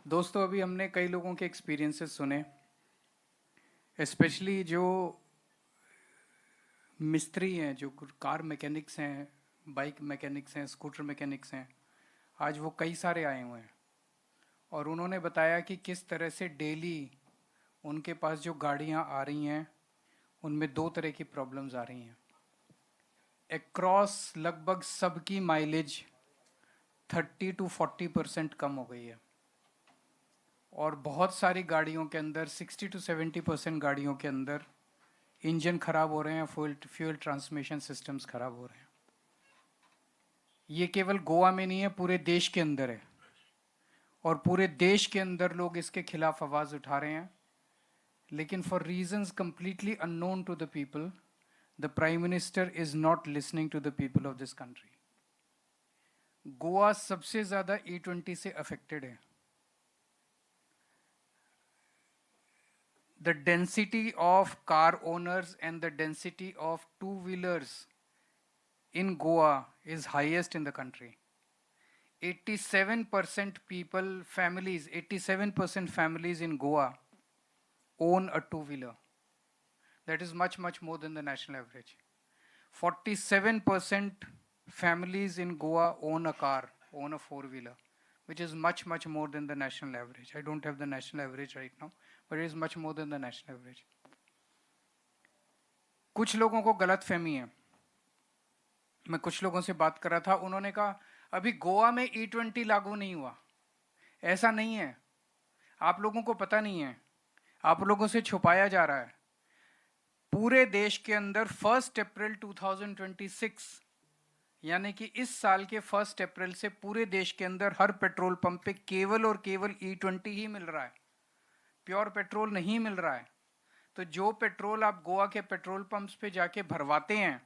दोस्तों, अभी हमने कई लोगों के एक्सपीरियंसेस सुने, स्पेशली जो मिस्त्री हैं, जो कार मैकेनिक्स हैं, बाइक मैकेनिक्स हैं, स्कूटर मैकेनिक्स हैं। आज वो कई सारे आए हुए हैं और उन्होंने बताया कि किस तरह से डेली उनके पास जो गाड़ियां आ रही हैं उनमें दो तरह की प्रॉब्लम्स आ रही हैं। एक्रॉस लगभग सबकी माइलेज 30 to 40% कम हो गई है और बहुत सारी गाड़ियों के अंदर 60 to 70% गाड़ियों के अंदर इंजन खराब हो रहे हैं, फ्यूल ट्रांसमिशन सिस्टम्स खराब हो रहे हैं। ये केवल गोवा में नहीं है, पूरे देश के अंदर है और पूरे देश के अंदर लोग इसके खिलाफ आवाज़ उठा रहे हैं। लेकिन for reasons completely unknown to the people, the prime minister is not listening to the people of this country. Goa सबसे ज़्यादा E20 से अफेक्टेड है। The density of car owners and the density of two-wheelers in Goa is highest in the country. 87% people, families, 87% families in Goa own a two-wheeler. That is much, much more than the national average. 47% families in Goa own a car, own a four-wheeler, which is much, much more than the national average. I don't have the national average right now, but it is much more than the national average. कुछ लोगों को गलत फहमी है। मैं कुछ लोगों से बात कर रहा था, उन्होंने कहा अभी गोवा में E20 लागू नहीं हुआ। ऐसा नहीं है, आप लोगों को पता नहीं है, आप लोगों से छुपाया जा रहा है। पूरे देश के अंदर 1 अप्रैल 2026 यानी कि इस साल के 1 अप्रैल से पूरे देश के अंदर हर पेट्रोल पंप पे केवल और केवल E20 ही मिल रहा है, प्योर पेट्रोल नहीं मिल रहा है। तो जो पेट्रोल आप गोवा के पेट्रोल पंप्स पे जाके भरवाते हैं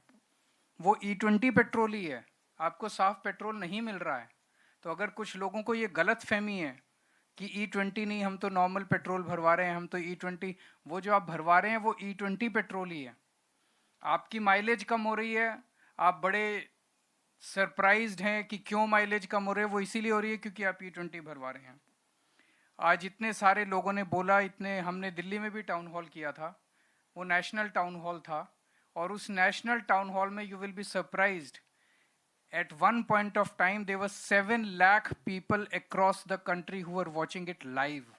वो E20 पेट्रोल ही है, आपको साफ पेट्रोल नहीं मिल रहा है। तो अगर कुछ लोगों को ये गलत फहमी है कि E20 नहीं, हम तो नॉर्मल पेट्रोल भरवा रहे हैं, हम तो E20, वो जो आप भरवा रहे हैं वो E20 पेट्रोल ही है। आपकी माइलेज कम हो रही है, आप बड़े सरप्राइज्ड हैं कि क्यों माइलेज कम हो रही है। वो इसीलिए हो रही है क्योंकि आप E20 भरवा रहे हैं। आज इतने सारे लोगों ने बोला, इतने, हमने दिल्ली में भी टाउन हॉल किया था, वो नेशनल टाउन हॉल था और उस नेशनल टाउन हॉल में you will be surprised, at one point of time there were 7 lakh people across the country who were watching it live.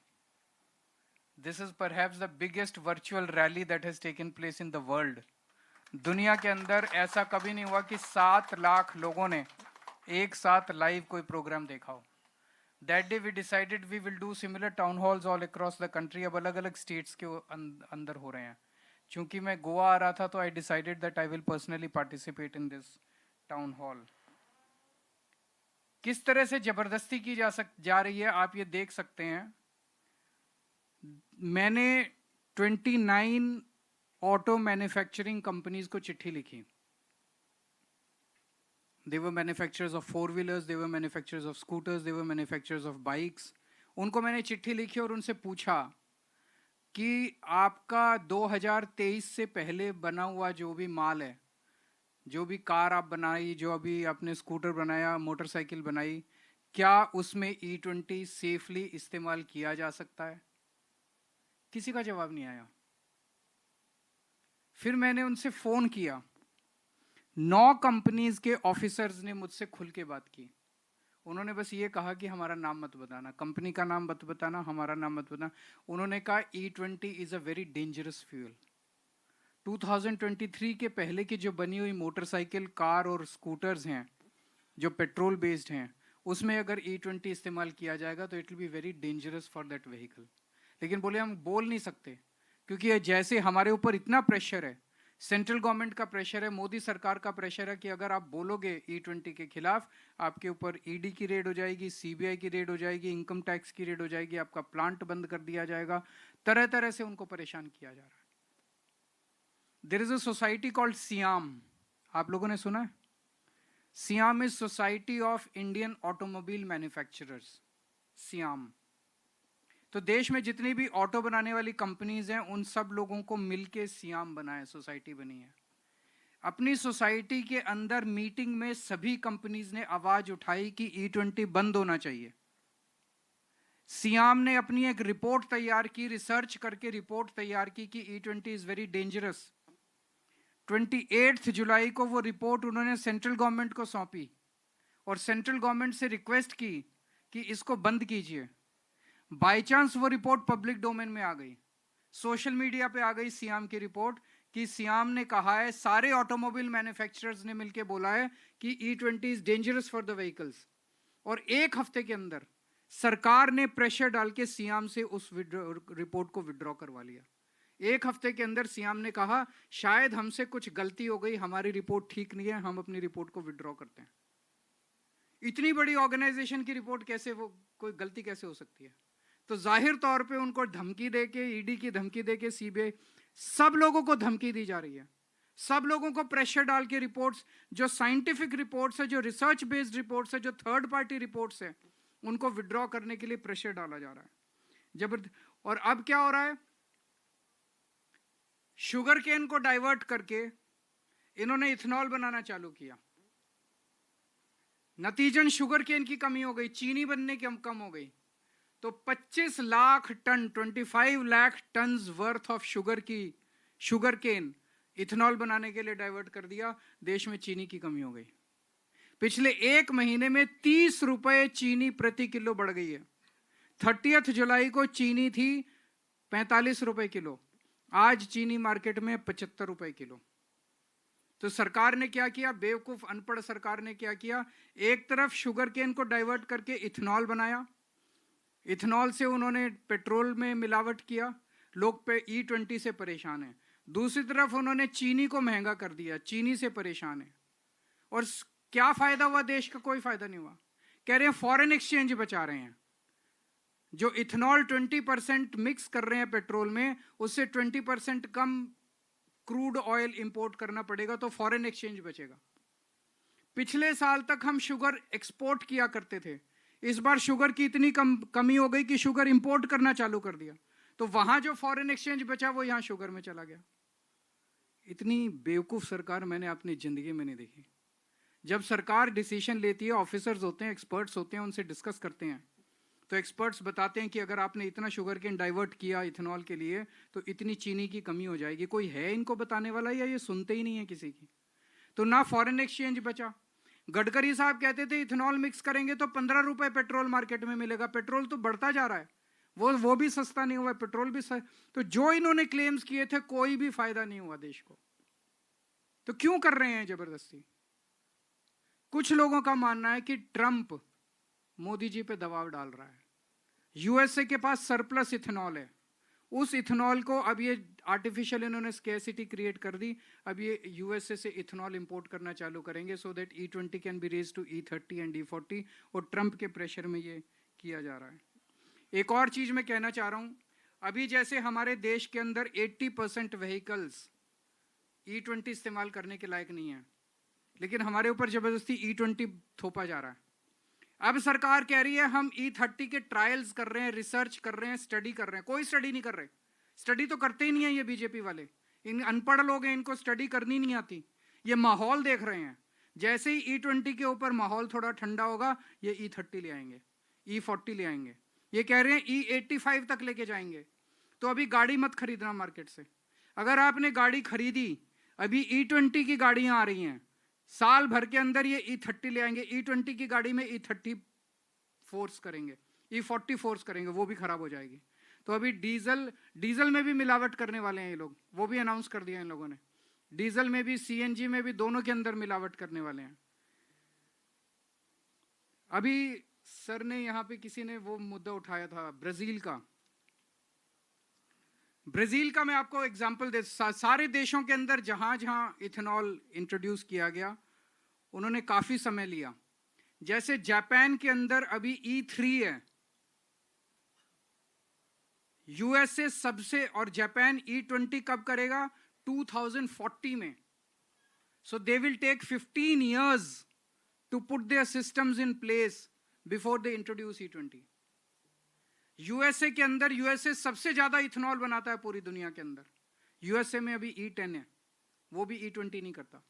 This is perhaps the biggest virtual rally that has taken place in the world. दुनिया के अंदर ऐसा कभी नहीं हुआ कि 7 लाख लोगों ने एक साथ लाइव कोई प्रोग्राम देखा हो। That day we decided we will do similar town halls all across the country. अब अलग अलग स्टेट्स के अंदर हो रहे हैं। चूंकि मैं गोवा आ रहा था तो I decided that I will personally participate in this town hall. किस तरह से जबरदस्ती की जा रही है आप ये देख सकते हैं। मैंने 29 ऑटो मैन्युफैक्चरिंग कंपनीज को चिट्ठी लिखी। They were manufacturers of four wheelers, they were manufacturers of scooters, they were manufacturers of bikes. उनको मैंने चिट्ठी लिखी और उनसे पूछा कि आपका 2023 से पहले बना हुआ जो भी माल है, जो भी कार आप बनाई, जो अभी आपने स्कूटर बनाया, मोटरसाइकिल बनाई, क्या उसमें E20 सेफली इस्तेमाल किया जा सकता है? किसी का जवाब नहीं आया। फिर मैंने उनसे फ़ोन किया, 9 कंपनीज के ऑफिसर्स ने मुझसे खुल के बात की। उन्होंने बस ये कहा कि हमारा नाम मत बताना, कंपनी का नाम मत बताना, हमारा नाम मत बताना। उन्होंने कहा E20 is a very dangerous fuel. 2023 के पहले की जो बनी हुई मोटरसाइकिल, कार और स्कूटर्स हैं जो पेट्रोल बेस्ड हैं, उसमें अगर E20 इस्तेमाल किया जाएगा तो it will be very dangerous for that vehicle. लेकिन बोले हम बोल नहीं सकते क्योंकि जैसे हमारे ऊपर इतना प्रेशर है, सेंट्रल गवर्नमेंट का प्रेशर है, मोदी सरकार का प्रेशर है कि अगर आप बोलोगे E20 के खिलाफ, आपके ऊपर ईडी की रेड हो जाएगी, सीबीआई की रेड हो जाएगी, इनकम टैक्स की रेड हो जाएगी, आपका प्लांट बंद कर दिया जाएगा। तरह तरह से उनको परेशान किया जा रहा है। There is a society called SIAM, आप लोगों ने सुना है? SIAM is society of Indian automobile manufacturers, SIAM. तो देश में जितनी भी ऑटो बनाने वाली कंपनीज हैं उन सब लोगों को मिलके सियाम बना है, सोसाइटी बनी है। अपनी सोसाइटी के अंदर मीटिंग में सभी कंपनीज ने आवाज उठाई कि E20 बंद होना चाहिए। सियाम ने अपनी एक रिपोर्ट तैयार की, रिसर्च करके रिपोर्ट तैयार की कि E20 इज वेरी डेंजरस। 28 जुलाई को वो रिपोर्ट उन्होंने सेंट्रल गवर्नमेंट को सौंपी और सेंट्रल गवर्नमेंट से रिक्वेस्ट की कि इसको बंद कीजिए। बाय चांस वो रिपोर्ट पब्लिक डोमेन में आ गई, सोशल मीडिया पे आ गई सियाम की रिपोर्ट कि सियाम ने कहा है, सारे ऑटोमोबाइल मैन्युफैक्चरर्स ने मिलकर बोला है कि E20 is dangerous for the vehicles. और एक हफ्ते के अंदर सरकार ने प्रेशर डाल के सियाम से उस रिपोर्ट को विड्रॉ करवा लिया। एक हफ्ते के अंदर सियाम ने कहा शायद हमसे कुछ गलती हो गई, हमारी रिपोर्ट ठीक नहीं है, हम अपनी रिपोर्ट को विड्रॉ करते हैं। इतनी बड़ी ऑर्गेनाइजेशन की रिपोर्ट कैसे वो कोई गलती कैसे हो सकती है? तो जाहिर तौर पे उनको धमकी देके, ईडी की धमकी देके, सीबीआई, सब लोगों को धमकी दी जा रही है। सब लोगों को प्रेशर डाल के रिपोर्ट्स, जो साइंटिफिक रिपोर्ट्स है, जो रिसर्च बेस्ड रिपोर्ट्स है, जो थर्ड पार्टी रिपोर्ट्स है, उनको विड्रॉ करने के लिए प्रेशर डाला जा रहा है जबरदस्त। और अब क्या हो रहा है, शुगर केन को डाइवर्ट करके इन्होंने इथेनॉल बनाना चालू किया। नतीजन शुगर केन की कमी हो गई, चीनी बनने की कम हो गई। तो 25 lakh ton, 25 lakh ton worth of sugarcane ethanol बनाने के लिए डाइवर्ट कर दिया। देश में चीनी की कमी हो गई। पिछले एक महीने में 30 रुपए चीनी प्रति किलो बढ़ गई है। 30 जुलाई को चीनी थी 45 रुपए किलो, आज चीनी मार्केट में 75 रुपए किलो। तो सरकार ने क्या किया, बेवकूफ अनपढ़ सरकार ने क्या किया, एक तरफ शुगर केन को डाइवर्ट करके इथेनॉल बनाया, इथेनॉल से उन्होंने पेट्रोल में मिलावट किया, लोग पे E20 से परेशान हैं। दूसरी तरफ उन्होंने चीनी को महंगा कर दिया, चीनी से परेशान है। और क्या फायदा हुआ देश का? कोई फायदा नहीं हुआ। कह रहे हैं फॉरेन एक्सचेंज बचा रहे हैं। जो इथेनॉल 20% मिक्स कर रहे हैं पेट्रोल में, उससे 20% कम क्रूड ऑयल इंपोर्ट करना पड़ेगा, तो फॉरेन एक्सचेंज बचेगा। पिछले साल तक हम शुगर एक्सपोर्ट किया करते थे, इस बार शुगर की इतनी कमी हो गई कि शुगर इंपोर्ट करना चालू कर दिया। तो वहां जो फॉरेन एक्सचेंज बचा वो यहां शुगर में चला गया। इतनी बेवकूफ सरकार मैंने अपनी जिंदगी में नहीं देखी। जब सरकार डिसीजन लेती है, ऑफिसर्स होते हैं, एक्सपर्ट्स होते हैं, उनसे डिस्कस करते हैं, तो एक्सपर्ट्स बताते हैं कि अगर आपने इतना शुगर केन डाइवर्ट किया इथेनॉल के लिए तो इतनी चीनी की कमी हो जाएगी। कोई है इनको बताने वाला या ये सुनते ही नहीं है किसी की? तो ना फॉरेन एक्सचेंज बचा। गडकरी साहब कहते थे इथेनॉल मिक्स करेंगे तो 15 रुपए पेट्रोल मार्केट में मिलेगा। पेट्रोल तो बढ़ता जा रहा है, वो भी सस्ता नहीं हुआ, पेट्रोल भी तो जो इन्होंने क्लेम्स किए थे कोई भी फायदा नहीं हुआ देश को। तो क्यों कर रहे हैं जबरदस्ती? कुछ लोगों का मानना है कि ट्रंप मोदी जी पे दबाव डाल रहा है। यूएसए के पास सरप्लस इथेनॉल है, उस इथेनॉल को अब ये आर्टिफिशियल इन्होंने स्केर्सिटी क्रिएट कर दी, अब ये यूएसए से इथेनॉल इंपोर्ट करना चालू करेंगे so that E20 can be raise to E30 and E40। और ट्रंप के प्रेशर में ये किया जा रहा है। एक और चीज मैं कहना चाह रहा हूं, अभी जैसे हमारे देश के अंदर 80% व्हीकल्स E20 इस्तेमाल करने के लायक नहीं है, लेकिन हमारे ऊपर जबरदस्ती E20 थोपा जा रहा है। अब सरकार कह रही है हम E30 के ट्रायल्स कर रहे हैं, रिसर्च कर रहे हैं, स्टडी कर रहे हैं। कोई स्टडी नहीं कर रहे, स्टडी तो करते ही नहीं है ये बीजेपी वाले। इन अनपढ़ लोग हैं, इनको स्टडी करनी नहीं आती। ये माहौल देख रहे हैं, जैसे ही E20 के ऊपर माहौल थोड़ा ठंडा होगा ये E30 ले आएंगे, E40 ले आएंगे। ये कह रहे हैं E85 तक लेके जाएंगे। तो अभी गाड़ी मत खरीदना मार्केट से। अगर आपने गाड़ी खरीदी, अभी E20 की गाड़ियां आ रही हैं, साल भर के अंदर ये E30 ले आएंगे। E20 की गाड़ी में E30 फोर्स करेंगे, E40 फोर्स करेंगे, वो भी खराब हो जाएगी। तो अभी डीजल में भी मिलावट करने वाले हैं ये लोग, वो भी अनाउंस कर दिया इन लोगों ने। डीजल में भी, CNG में भी, दोनों के अंदर मिलावट करने वाले हैं। अभी सर ने यहां पे किसी ने वो मुद्दा उठाया था ब्राजील का। ब्राजील का मैं आपको एग्जांपल दे, सारे देशों के अंदर जहां जहां इथेनॉल इंट्रोड्यूस किया गया उन्होंने काफी समय लिया। जैसे जापान के अंदर अभी E3 है, यूएसए सबसे, और जापान E20 कब करेगा? 2040 में। So they will take 15 years to put their systems in place before they introduce E20। USA के अंदर, यूएसए सबसे ज्यादा इथेनॉल बनाता है पूरी दुनिया के अंदर। यूएसए में अभी E10 है, वो भी E20 नहीं करता।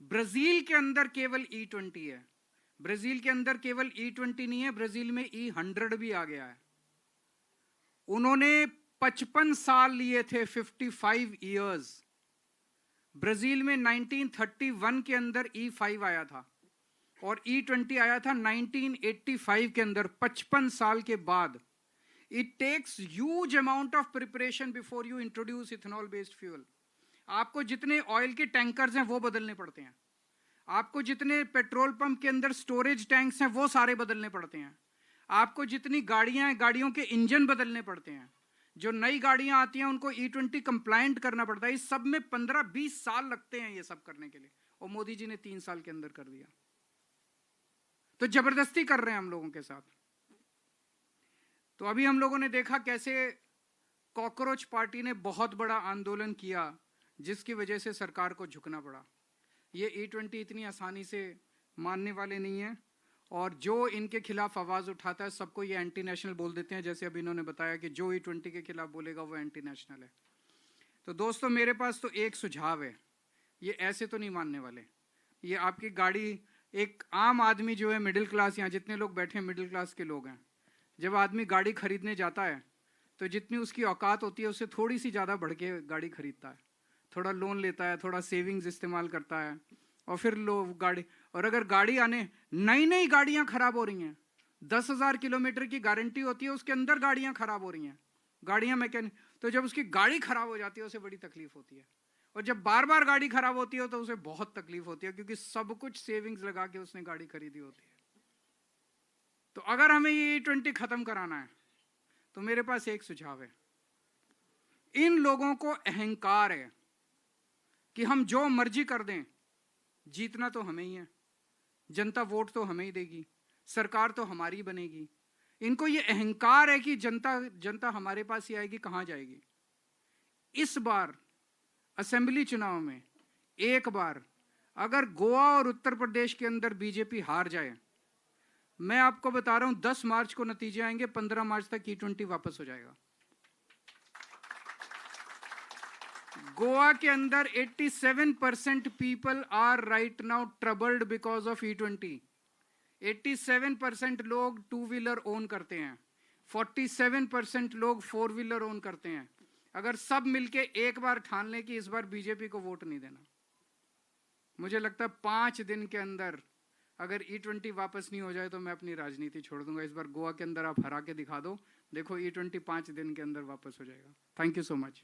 ब्राजील के अंदर केवल E20 है। ब्राजील के अंदर केवल E20 नहीं है, ब्राजील में E100 भी आ गया है। उन्होंने 55 साल लिए थे, 55 इयर्स। ब्राजील में 1931 के अंदर E5 आया था और E20 आया था 1985 के अंदर, 55 साल के बाद। It takes huge amount of preparation before you introduce ethanol based fuel. आपको जितने ऑयल के टैंकर्स हैं वो बदलने पड़ते हैं, आपको जितने पेट्रोल पंप के अंदर स्टोरेज टैंक्स हैं वो सारे बदलने पड़ते हैं, आपको जितनी गाड़ियां हैं गाड़ियों के इंजन बदलने पड़ते हैं, जो नई गाड़ियां आती हैं उनको E20 कंप्लायंट करना पड़ता है। इस सब में 15-20 साल लगते हैं ये सब करने के लिए, और मोदी जी ने 3 साल के अंदर कर दिया। तो जबरदस्ती कर रहे हैं हम लोगों के साथ। तो अभी हम लोगों ने देखा कैसे कॉकरोच पार्टी ने बहुत बड़ा आंदोलन किया, जिसकी वजह से सरकार को झुकना पड़ा। ये E20 इतनी आसानी से मानने वाले नहीं है, और जो इनके खिलाफ आवाज़ उठाता है सबको ये एंटी नेशनल बोल देते हैं। जैसे अभी इन्होंने बताया कि जो E20 के खिलाफ बोलेगा वो एंटी नेशनल है। तो दोस्तों मेरे पास तो एक सुझाव है, ये ऐसे तो नहीं मानने वाले। ये आपकी गाड़ी, एक आम आदमी जो है मिडिल क्लास, यहाँ जितने लोग बैठे हैं मिडिल क्लास के लोग हैं, जब आदमी गाड़ी खरीदने जाता है तो जितनी उसकी औकात होती है उससे थोड़ी सी ज़्यादा बढ़ के गाड़ी खरीदता है, थोड़ा लोन लेता है, थोड़ा सेविंग्स इस्तेमाल करता है, और फिर लोग गाड़ी। और अगर गाड़ी आने नई नई गाड़ियां खराब हो रही हैं, 10,000 किलोमीटर की गारंटी होती है, उसके अंदर गाड़ियां खराब हो रही हैं, गाड़ियां मैकेनिक, तो जब उसकी गाड़ी खराब हो जाती है उसे बड़ी तकलीफ होती है, और जब बार बार गाड़ी खराब होती है तो उसे बहुत तकलीफ होती है, क्योंकि सब कुछ सेविंग्स लगा के उसने गाड़ी खरीदी होती है। तो अगर हमें ये E20 खत्म कराना है तो मेरे पास एक सुझाव है। इन लोगों को अहंकार है कि हम जो मर्जी कर दें, जीतना तो हमें ही है, जनता वोट तो हमें ही देगी, सरकार तो हमारी बनेगी। इनको ये अहंकार है कि जनता हमारे पास ही आएगी, कहां जाएगी। इस बार असेंबली चुनाव में एक बार अगर गोवा और उत्तर प्रदेश के अंदर बीजेपी हार जाए, मैं आपको बता रहा हूं 10 मार्च को नतीजे आएंगे, 15 मार्च तक E20 वापस हो जाएगा। गोवा के अंदर 87% people are right now troubled because of E20। 87% लोग 2 व्हीलर ओन करते हैं, 47% लोग 4 व्हीलर ओन करते हैं। अगर सब मिलके एक बार ठान लें कि इस बार बीजेपी को वोट नहीं देना, मुझे लगता है 5 दिन के अंदर अगर E20 वापस नहीं हो जाए तो मैं अपनी राजनीति छोड़ दूंगा। इस बार गोवा के अंदर आप हरा के दिखा दो, देखो E20 5 दिन के अंदर वापस हो जाएगा। Thank you so much.